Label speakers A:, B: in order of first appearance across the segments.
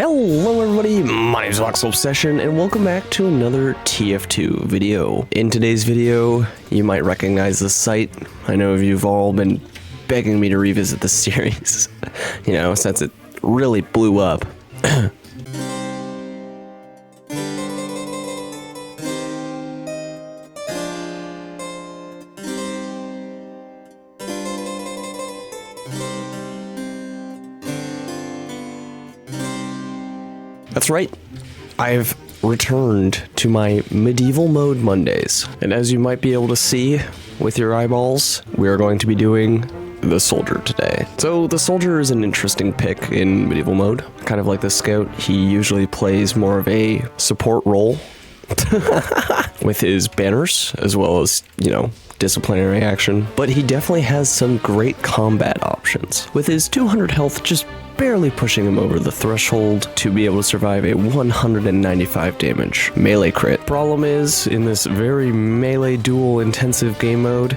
A: Hello everybody, my name is Voxel Obsession and welcome back to another TF2 video. In today's video, you might recognize the site. I know you've all been begging me to revisit the series, you know, since it really blew up. That's right, I've returned to my medieval mode Mondays, and as you might be able to see with your eyeballs, we are going to be doing the soldier today. So the soldier is an interesting pick in medieval mode, kind of like the scout. He usually plays more of a support role with his banners, as well as, you know, disciplinary action, but he definitely has some great combat options, with his 200 health just barely pushing him over the threshold to be able to survive a 195 damage melee crit. Problem is, in this very melee duel intensive game mode,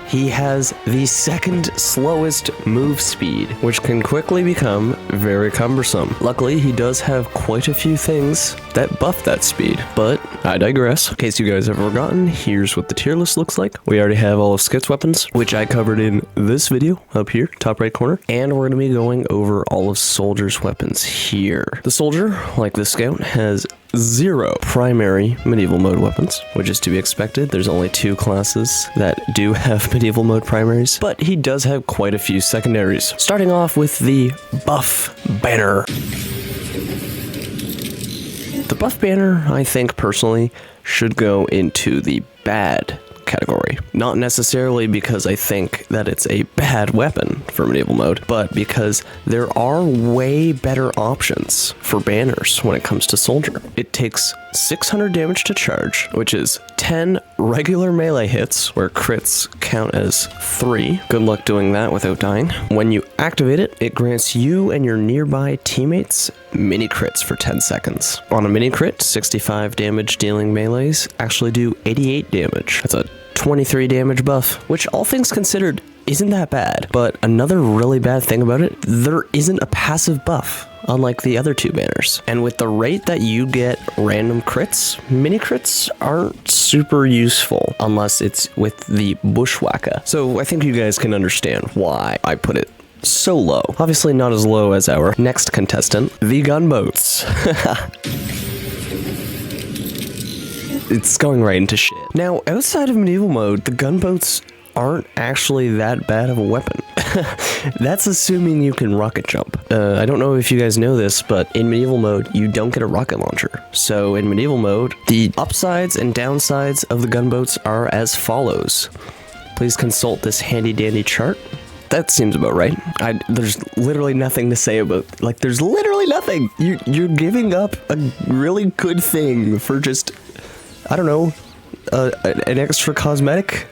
A: he has the second slowest move speed, which can quickly become very cumbersome. Luckily, he does have quite a few things that buff that speed, but I digress. In case you guys have forgotten, here's what the tier list looks like. We already have all of Scout's weapons, which I covered in this video up here, top right corner, and we're going to be going over all of Soldier's weapons here. The Soldier, like the Scout, has 0 primary medieval mode weapons, which is to be expected. There's only 2 classes that do have medieval mode primaries, but he does have quite a few secondaries. Starting off with the buff banner. The buff banner, I think personally, should go into the bad category. Not necessarily because I think that it's a bad weapon for medieval mode, but because there are way better options for banners when it comes to soldier. It takes 600 damage to charge, which is 10 regular melee hits, where crits count as 3. Good luck doing that without dying. When you activate it, it grants you and your nearby teammates mini crits for 10 seconds. On a mini crit, 65 damage dealing melees actually do 88 damage. That's a 23 damage buff, which all things considered isn't that bad. But another really bad thing about it, there isn't a passive buff, unlike the other 2 banners. And with the rate that you get random crits, mini crits aren't super useful unless it's with the bushwhacker. So I think you guys can understand why I put it so low. Obviously not as low as our next contestant, the Gunboats. It's going right into shit. Now, outside of medieval mode, the gunboats aren't actually that bad of a weapon. That's assuming you can rocket jump. I don't know if you guys know this, but in medieval mode, you don't get a rocket launcher. So in medieval mode, the upsides and downsides of the gunboats are as follows. Please consult this handy dandy chart. That seems about right. There's literally nothing to say about, like, there's literally nothing. You're giving up a really good thing for just, I don't know, an extra cosmetic,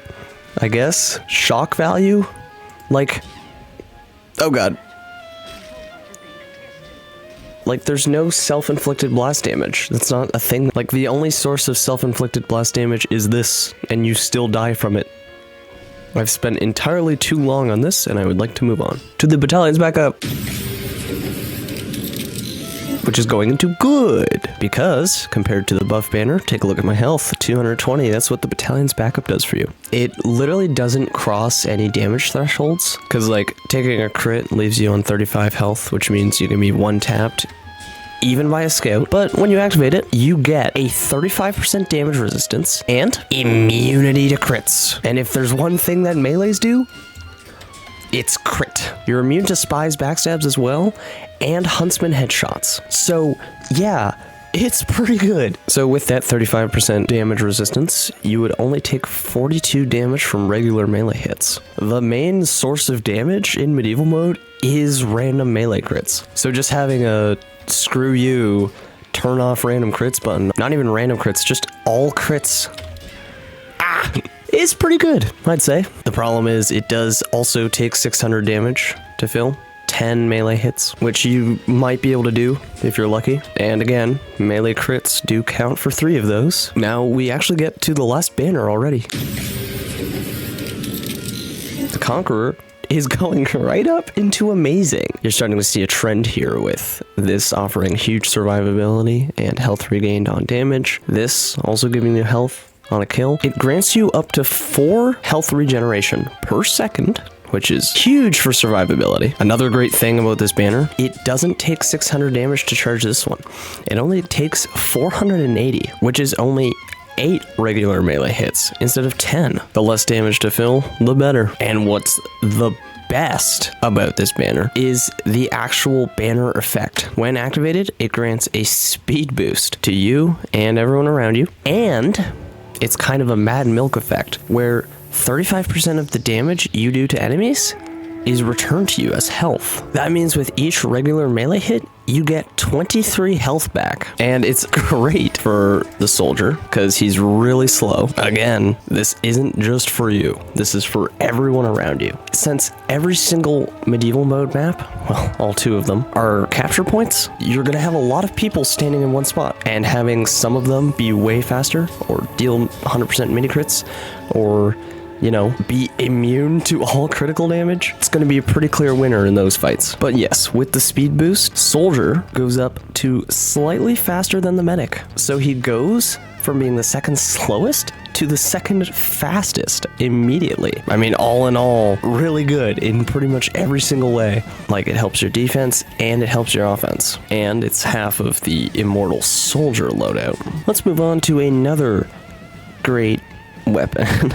A: I guess? Shock value? Like, oh god. Like, there's no self-inflicted blast damage. That's not a thing. Like, the only source of self-inflicted blast damage is this, and you still die from it. I've spent entirely too long on this, and I would like to move on to the battalion's backup, which is going into good, because compared to the buff banner, take a look at my health, 220, that's what the battalion's backup does for you. It literally doesn't cross any damage thresholds, because like taking a crit leaves you on 35 health, which means you can be one tapped even by a scout, but when you activate it, you get a 35% damage resistance and immunity to crits. And if there's one thing that melees do, it's crit. You're immune to spies, backstabs as well, and huntsman headshots. So yeah, it's pretty good. So with that 35% damage resistance, you would only take 42 damage from regular melee hits. The main source of damage in medieval mode is random melee crits. So just having a screw you, turn off random crits button, not even random crits, just all crits, is pretty good, I'd say. The problem is it does also take 600 damage to fill 10 melee hits, which you might be able to do if you're lucky. And again, melee crits do count for 3 of those. Now we actually get to the last banner already. The Concheror is going right up into amazing. You're starting to see a trend here with this offering huge survivability and health regained on damage. This also giving you health on a kill. It grants you up to 4 health regeneration per second, which is huge for survivability. Another great thing about this banner, it doesn't take 600 damage to charge this one. It only takes 480, which is only 8 regular melee hits instead of 10. The less damage to fill, the better. And what's the best about this banner is the actual banner effect. When activated, it grants a speed boost to you and everyone around you. And it's kind of a Mad Milk effect where 35% of the damage you do to enemies is returned to you as health. That means with each regular melee hit, you get 23 health back. And it's great for the soldier because he's really slow. Again, this isn't just for you. This is for everyone around you. Since every single medieval mode map, well, all 2 of them, are capture points, you're gonna have a lot of people standing in one spot, and having some of them be way faster or deal 100% mini crits or be immune to all critical damage, it's going to be a pretty clear winner in those fights. But yes, with the speed boost, Soldier goes up to slightly faster than the medic. So he goes from being the second slowest to the second fastest immediately. I mean, all in all, really good in pretty much every single way. Like, it helps your defense and it helps your offense. And it's half of the Immortal Soldier loadout. Let's move on to another great weapon.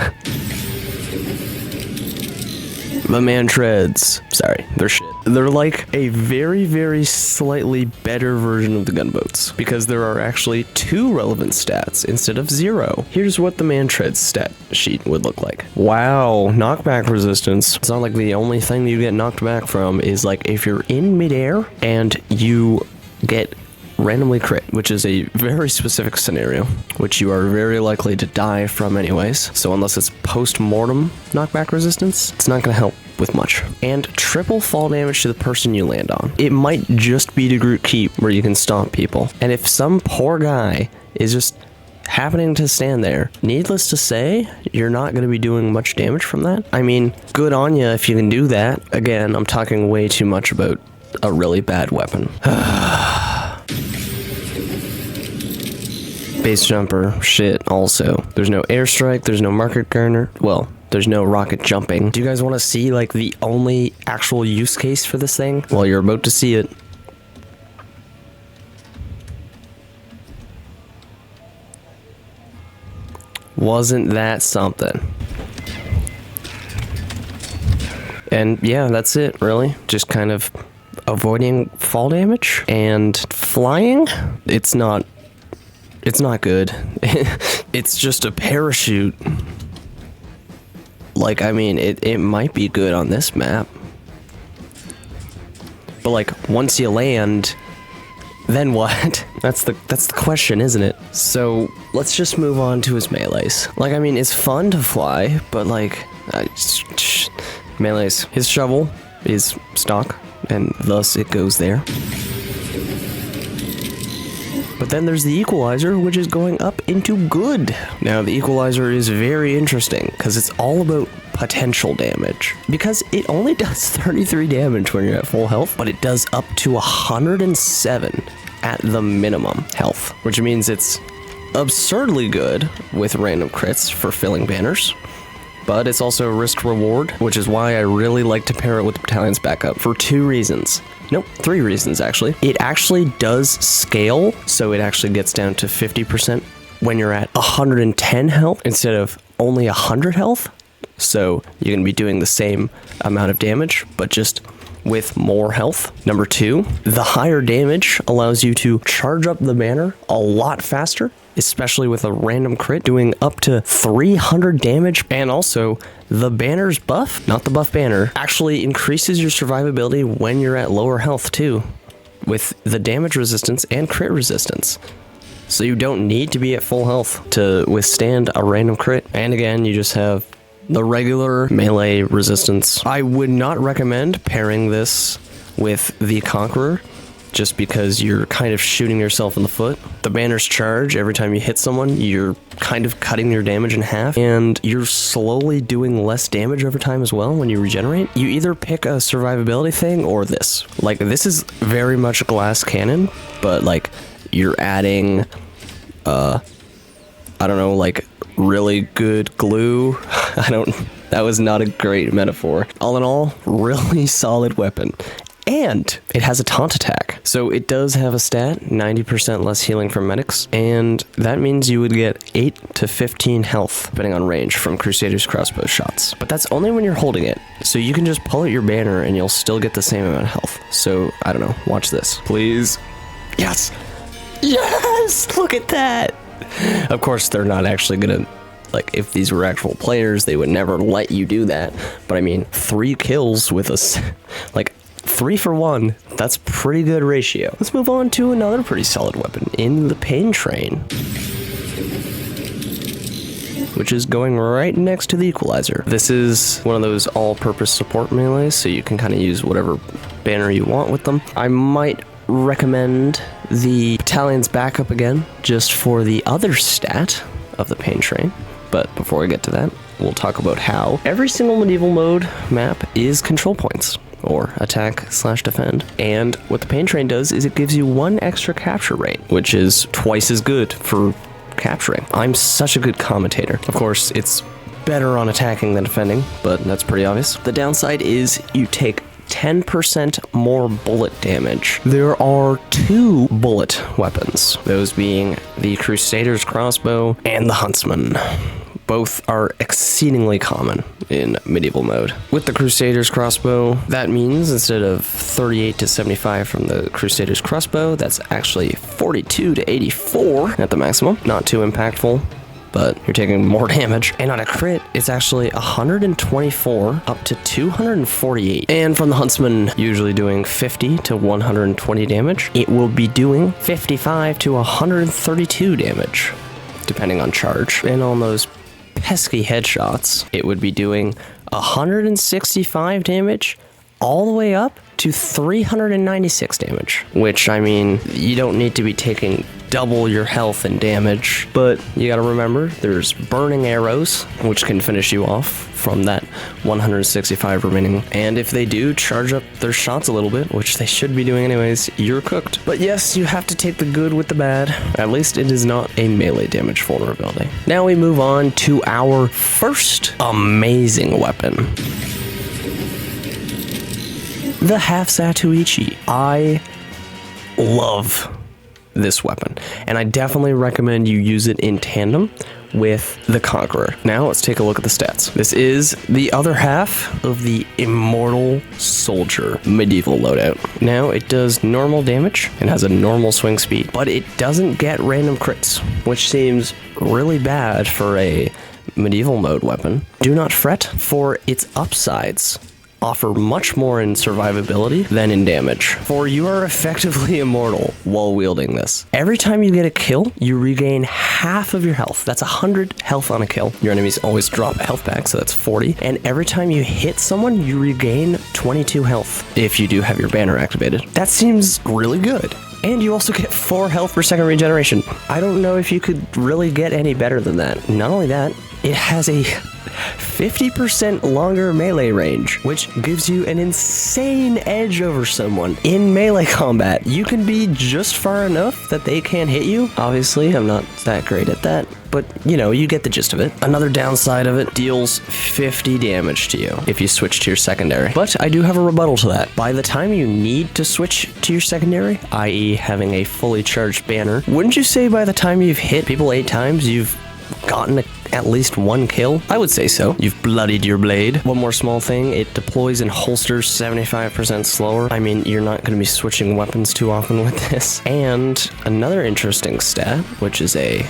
A: The Mantreads. Sorry, they're shit. They're like a very, very slightly better version of the Gunboats because there are actually 2 relevant stats instead of 0. Here's what the Mantreads stat sheet would look like. Wow, knockback resistance. It's not like the only thing you get knocked back from is like if you're in midair and you get randomly crit, which is a very specific scenario, which you are very likely to die from anyways. So unless it's post-mortem knockback resistance, it's not going to help with much. And triple fall damage to the person you land on. It might just be to Groot Keep where you can stomp people. And if some poor guy is just happening to stand there, needless to say, you're not going to be doing much damage from that. I mean, good on you if you can do that. Again, I'm talking way too much about a really bad weapon. Base jumper, shit, also. There's no airstrike, there's no market garner. Well, there's no rocket jumping. Do you guys want to see, like, the only actual use case for this thing? Well, you're about to see it. Wasn't that something? And yeah, that's it, really. Just kind of avoiding fall damage and flying. It's not good. It's just a parachute. Like, I mean, it might be good on this map. But like, once you land, then what? That's the question, isn't it? So, let's just move on to his melees. Like, I mean, it's fun to fly, but like, melees. His shovel is stock, and thus it goes there. But then there's the Equalizer, which is going up into good. Now, the Equalizer is very interesting, because it's all about potential damage. Because it only does 33 damage when you're at full health, but it does up to 107 at the minimum health, which means it's absurdly good with random crits for filling banners. But it's also risk reward, which is why I really like to pair it with the Battalion's backup for 2 reasons. Nope, 3 reasons actually. It actually does scale, so it actually gets down to 50% when you're at 110 health instead of only 100 health. So you're gonna be doing the same amount of damage, but just with more health. Number 2, the higher damage allows you to charge up the banner a lot faster, especially with a random crit, doing up to 300 damage. And also, the banner's buff, not the buff banner, actually increases your survivability when you're at lower health too, with the damage resistance and crit resistance. So you don't need to be at full health to withstand a random crit. And again, you just have the regular melee resistance. I would not recommend pairing this with the Concheror just because you're kind of shooting yourself in the foot. The banners charge every time you hit someone. You're kind of cutting your damage in half, and you're slowly doing less damage over time as well when you regenerate. You either pick a survivability thing or this. Like, this is very much a glass cannon, but like you're adding I don't know, like really good glue. That was not a great metaphor. All in all, really solid weapon. And it has a taunt attack. So it does have a stat, 90% less healing from medics, and that means you would get 8 to 15 health, depending on range, from Crusader's crossbow shots. But that's only when you're holding it. So you can just pull out your banner and you'll still get the same amount of health. So, I don't know, watch this. Please. Yes! Yes! Look at that! Of course, they're not actually gonna... Like, if these were actual players, they would never let you do that. But I mean, 3 kills with a... Like, 3 for 1, that's pretty good ratio. Let's move on to another pretty solid weapon in the Pain Train, which is going right next to the Equalizer. This is one of those all-purpose support melees, so you can kind of use whatever banner you want with them. I might recommend the Battalion's backup again, just for the other stat of the Pain Train. But before we get to that, we'll talk about how every single medieval mode map is control points, or attack/defend. And what the Pain Train does is it gives you 1 extra capture rate, which is twice as good for capturing. I'm such a good commentator. Of course, it's better on attacking than defending, but that's pretty obvious. The downside is you take 10% more bullet damage. There are 2 bullet weapons, those being the Crusader's crossbow and the Huntsman. Both are exceedingly common in medieval mode. With the Crusader's crossbow, that means instead of 38 to 75 from the Crusader's crossbow, that's actually 42 to 84 at the maximum. Not too impactful, but you're taking more damage. And on a crit, it's actually 124 up to 248. And from the Huntsman, usually doing 50 to 120 damage, it will be doing 55 to 132 damage, depending on charge. And on those pesky headshots, it would be doing 165 damage all the way up to 396 damage, which, I mean, you don't need to be taking double your health and damage, but you gotta remember there's burning arrows, which can finish you off from that 165 remaining, and if they do charge up their shots a little bit, which they should be doing anyways, you're cooked. But yes, you have to take the good with the bad. At least it is not a melee damage vulnerability. Now we move on to our first amazing weapon, the Half-Zatoichi. I love this weapon, and I definitely recommend you use it in tandem with the Concheror. Now let's take a look at the stats. This is the other half of the Immortal Soldier medieval loadout. Now it does normal damage and has a normal swing speed, but it doesn't get random crits, which seems really bad for a medieval mode weapon. Do not fret, for its upsides offer much more in survivability than in damage, for you are effectively immortal while wielding this. Every time you get a kill, you regain half of your health. That's 100 health on a kill. Your enemies always drop health back, so that's 40. And every time you hit someone, you regain 22 health if you do have your banner activated. That seems really good. And you also get 4 health per second regeneration. I don't know if you could really get any better than that. Not only that, it has a 50% longer melee range, which gives you an insane edge over someone in melee combat. You can be just far enough that they can't hit you. Obviously, I'm not that great at that, but you know, you get the gist of it. Another downside of it, deals 50 damage to you if you switch to your secondary. But I do have a rebuttal to that. By the time you need to switch to your secondary, i.e. having a fully charged banner, wouldn't you say by the time you've hit people 8 times, you've gotten at least 1 kill? I would say so. You've bloodied your blade. One more small thing, it deploys and holsters 75% slower. I mean, you're not going to be switching weapons too often with this. And another interesting stat, which is a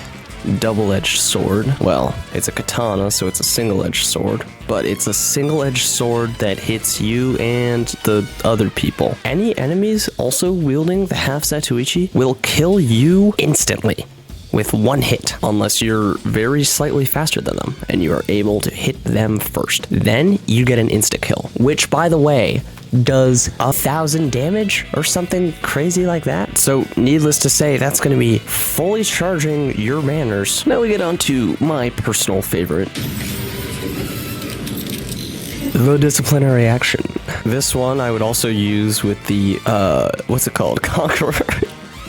A: double-edged sword. Well, it's a katana, so it's a single-edged sword, but it's a single-edged sword that hits you and the other people. Any enemies also wielding the Half-Zatoichi will kill you instantly with 1 hit, unless you're very slightly faster than them and you are able to hit them first. Then you get an insta-kill, which, by the way, does 1,000 damage or something crazy like that. So needless to say, that's going to be fully charging your banners. Now we get on to my personal favorite, the Disciplinary Action. This one I would also use with the, what's it called? Concheror.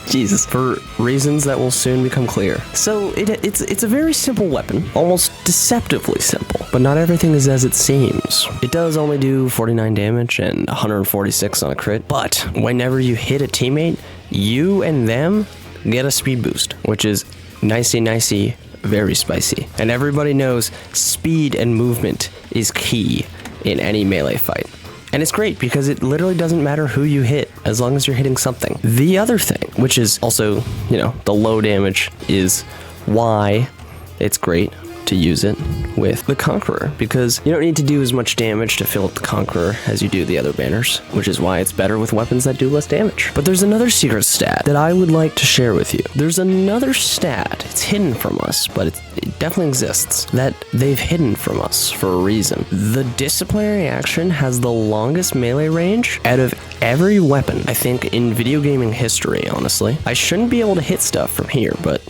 A: Jesus, for reasons that will soon become clear. So it's a very simple weapon, almost deceptively simple, but not everything is as it seems. It does only do 49 damage and 146 on a crit, but whenever you hit a teammate, you and them get a speed boost, which is nicey, very spicy. And everybody knows speed and movement is key in any melee fight. And it's great because it literally doesn't matter who you hit as long as you're hitting something. The other thing, which is also, you know, the low damage, is why it's great to use it with the Conqueror, because you don't need to do as much damage to fill up the Conqueror as you do the other banners, which is why it's better with weapons that do less damage. But there's another secret stat that I would like to share with you. There's another stat, it's hidden from us, but it definitely exists, that they've hidden from us for a reason. The Disciplinary Action has the longest melee range out of every weapon, I think, in video gaming history, honestly. I shouldn't be able to hit stuff from here, but,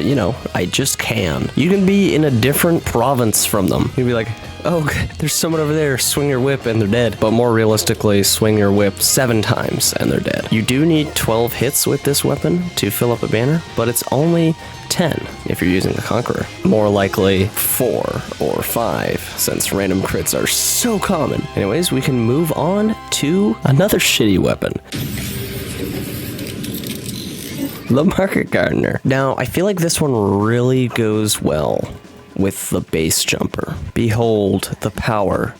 A: you know, I just can. You can be in a different province from them. You'd be like, oh, there's someone over there, swing your whip and they're dead. But more realistically, swing your whip 7 times and they're dead. You do need 12 hits with this weapon to fill up a banner, but it's only 10 if you're using the Conqueror. More likely 4 or 5, since random crits are so common. Anyways, we can move on to another shitty weapon. The Market Gardener. Now, I feel like this one really goes well with the base jumper. Behold the power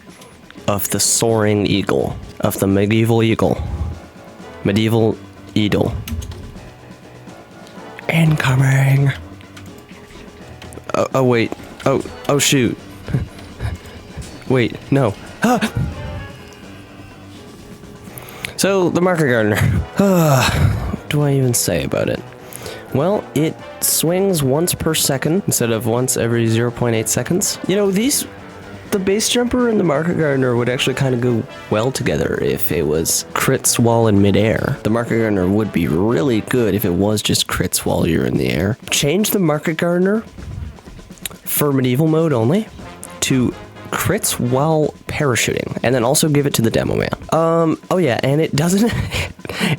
A: of the soaring eagle, of the medieval eagle. Medieval eagle. Incoming. Oh wait. Oh shoot. Wait, no. Ah! So, the Market Gardener. What do I even say about it? Well, it swings once per second instead of once every 0.8 seconds. You know, the base jumper and the Market Gardener would actually kind of go well together if it was crits while in midair. The Market Gardener would be really good if it was just crits while you're in the air. Change the Market Gardener for medieval mode only to crits while parachuting, and then also give it to the demo man. Oh yeah, and it doesn't,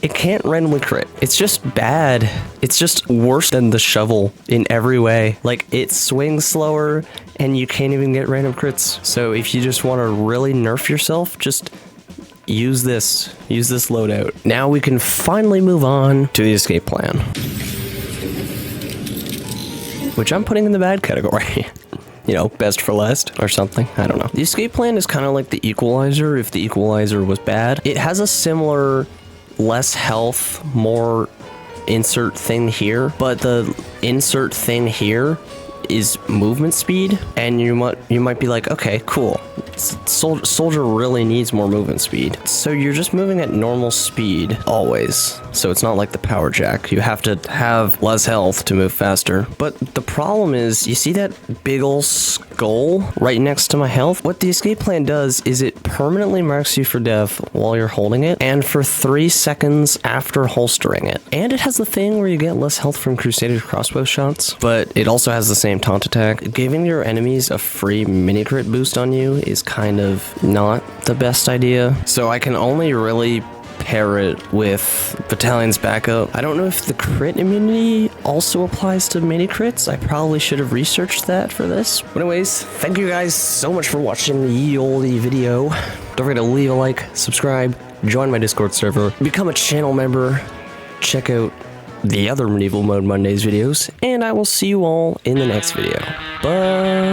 A: it can't randomly crit. It's just bad. It's just worse than the shovel in every way. Like, it swings slower, and you can't even get random crits. So if you just want to really nerf yourself, just use this loadout. Now we can finally move on to the escape plan, which I'm putting in the bad category. You know, best for last or something. I don't know. The escape plan is kind of like the Equalizer if the Equalizer was bad. It has a similar less health, more insert thing here, but the insert thing here is movement speed, and you might be like, okay, cool. Soldier really needs more movement speed. So you're just moving at normal speed always. So it's not like the power jack. You have to have less health to move faster. But the problem is, you see that big ol' skull right next to my health? What the escape plan does is it permanently marks you for death while you're holding it, and for 3 seconds after holstering it. And it has the thing where you get less health from Crusader crossbow shots, but it also has the same taunt attack. Giving your enemies a free mini crit boost on you is kind of not the best idea. So I can only really pair it with Battalion's backup. I don't know if the crit immunity also applies to mini crits. I probably should have researched that for this. But anyways, thank you guys so much for watching the ye olde video. Don't forget to leave a like, subscribe, join my Discord server, become a channel member, check out the other Medieval Mode Mondays videos, and I will see you all in the next video. Bye!